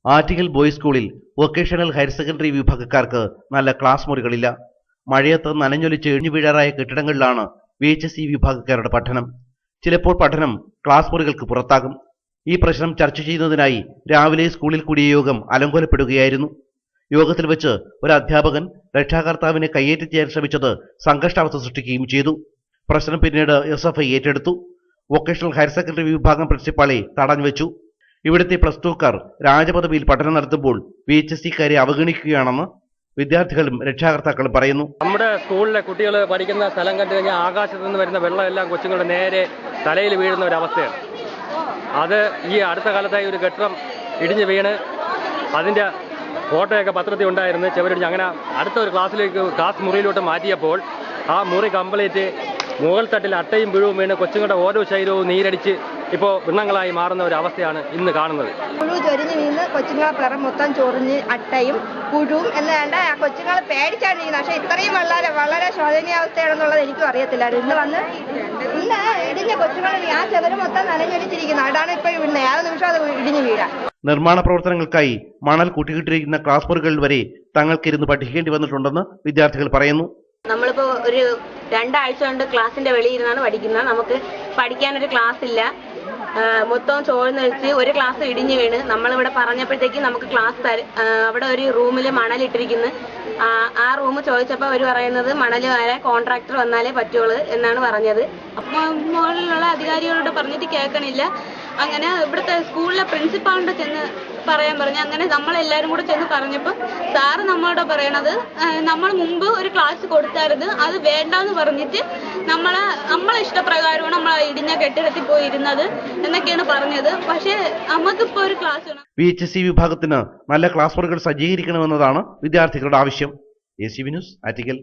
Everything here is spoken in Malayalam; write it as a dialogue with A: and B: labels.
A: ആറ്റിങ്ങൽ ബോയ്സ് സ്കൂളിൽ വൊക്കേഷണൽ ഹയർ സെക്കൻഡറി വിഭാഗക്കാർക്ക് നല്ല ക്ലാസ് മുറികളില്ല. മഴയത്ത് നനഞ്ഞൊലിച്ച് ഇഴിഞ്ഞു വീഴാറായ കെട്ടിടങ്ങളിലാണ് VHSE വിഭാഗക്കാരുടെ പഠനം. ചിലപ്പോൾ പഠനം ക്ലാസ് മുറികൾക്ക് പുറത്താകും. ഈ പ്രശ്നം ചർച്ച ചെയ്യുന്നതിനായി രാവിലെ സ്കൂളിൽ കൂടിയ യോഗം അലങ്കോലപ്പെടുകയായിരുന്നു. യോഗത്തിൽ വെച്ച് ഒരു അധ്യാപകൻ രക്ഷാകർത്താവിനെ കയ്യേറ്റം ചെയ്യാൻ ശ്രമിച്ചത് സംഘർഷാവസ്ഥ സൃഷ്ടിക്കുകയും ചെയ്തു. പ്രശ്നം പിന്നീട് SFI ഏറ്റെടുത്തു. വൊക്കേഷണൽ ഹയർ സെക്കൻഡറി വിഭാഗം പ്രിൻസിപ്പാളെ തടഞ്ഞുവെച്ചു. ഇവിടുത്തെ +2കാർ രാജപദവിയിൽ പഠനം നടത്തുമ്പോൾ VHSEക്കാരെ അവഗണിക്കുകയാണെന്ന് വിദ്യാർത്ഥികളും രക്ഷാകർത്താക്കളും പറയുന്നു.
B: നമ്മുടെ സ്കൂളിലെ കുട്ടികൾ പഠിക്കുന്ന സ്ഥലം കണ്ടു കഴിഞ്ഞാൽ ആകാശത്ത് നിന്ന് വരുന്ന വെള്ളമെല്ലാം കൊച്ചുങ്ങളുടെ നേരെ തലയിൽ വീഴുന്ന ഒരു അവസ്ഥയാണ്. അത് ഈ അടുത്ത കാലത്തായി ഒരു കെട്ടിടം ഇടിഞ്ഞു വീണ് അതിൻ്റെ ഫോട്ടോയൊക്കെ പത്രത്തിൽ ഉണ്ടായിരുന്നു. ചെവരിടിഞ്ഞ് അങ്ങനെ അടുത്ത ഒരു ക്ലാസ് മുറിയിലോട്ട് മാറ്റിയപ്പോൾ ആ മുറി കംപ്ലീറ്റ് മുകൾ തട്ടിൽ അട്ടയും പുഴുവും വീണ് കൊച്ചുങ്ങളുടെ ഓരോ ശരീരവും നീരടിച്ച് ഇപ്പോൾ വൃണ്ണങ്ങളായി മാറുന്ന ഒരു അവസ്ഥയാണ് ഇന്ന് കാണുന്നത്.
C: പുഴു ചൊരിഞ്ഞ് വീണ് കൊച്ചുങ്ങളെ പിറം മൊത്തം ചൊറിഞ്ഞ് അട്ടയും പുഴുവും എന്നാണ്ട് ആ കൊച്ചുങ്ങളെ പേടിച്ചാണ്ടിരിക്കുന്നത്. പക്ഷേ ഇത്രയും വളരെ ശോചനീയാവസ്ഥയാണെന്നുള്ളത് എനിക്കും അറിയത്തില്ലായിരുന്നു. ഇന്ന് ഇടിഞ്ഞ കൊച്ചുങ്ങൾ ആ ചെവര് മൊത്തം നനഞ്ഞൊലിച്ചിരിക്കുന്നത്. അതാണ് ഇപ്പോൾ വീഴുന്നത്. ഏത് നിമിഷം അത് ഇടിഞ്ഞു വീഴാം.
A: നിർമ്മാണ പ്രവർത്തനങ്ങൾക്കായി മണൽ കൂട്ടിക്കിട്ടിരിക്കുന്ന ക്ലാസ് മുറികളിൽ വരെ തങ്ങൾക്കിരുന്ന് പഠിക്കേണ്ടി വന്നിട്ടുണ്ടെന്ന് വിദ്യാർത്ഥികൾ പറയുന്നു.
D: നമ്മളിപ്പോൾ ഒരു 2 ആഴ്ച കൊണ്ട് ക്ലാസിന്റെ വെളിയിരുന്നാണ് പഠിക്കുന്നത്. നമുക്ക് പഠിക്കാനൊരു ക്ലാസ് ഇല്ല. മൊത്തം ചോർന്നൊഴിച്ച് ഒരു ക്ലാസ് ഇടിഞ്ഞു വീണ് നമ്മളിവിടെ പറഞ്ഞപ്പോഴത്തേക്ക് നമുക്ക് ക്ലാസ് അവിടെ ഒരു റൂമിൽ മണലിട്ടിരിക്കുന്നു. ആ റൂം ചോദിച്ചപ്പോൾ അവർ പറയുന്നത് മണൽ വരെ കോൺട്രാക്ടർ വന്നാലേ പറ്റുള്ളൂ എന്നാണ് പറഞ്ഞത്. അപ്പോൾ മുകളിലുള്ള അധികാരികളോട് പറഞ്ഞിട്ട് കേൾക്കണില്ല. അങ്ങനെ ഇവിടുത്തെ സ്കൂളിലെ പ്രിൻസിപ്പാളിന്റെ ചെന്ന് പറയാൻ പറഞ്ഞു. അങ്ങനെ നമ്മളെല്ലാവരും കൂടെ ചെന്ന് പറഞ്ഞപ്പോൾ സാറ് നമ്മളോട് പറയണത് നമ്മൾ മുമ്പ് ഒരു ക്ലാസ് കൊടുത്തായിരുന്നു, അത് വേണ്ടെന്ന് പറഞ്ഞിട്ട് നമ്മളെ ഇഷ്ടപ്രകാരമാണ് നമ്മൾ ഇടിഞ്ഞ കെട്ടിടത്തിൽ പോയി ഇരുന്നത് എന്നൊക്കെയാണ് പറഞ്ഞത്. പക്ഷേ നമുക്കിപ്പോൾ ഒരു ക്ലാസ് വേണം.
A: VHSE വിഭാഗത്തിന് നല്ല ക്ലാസ് മുറികൾ സജ്ജീകരിക്കണമെന്നതാണ് വിദ്യാർത്ഥികളുടെ ആവശ്യം. ACV news, Attingal.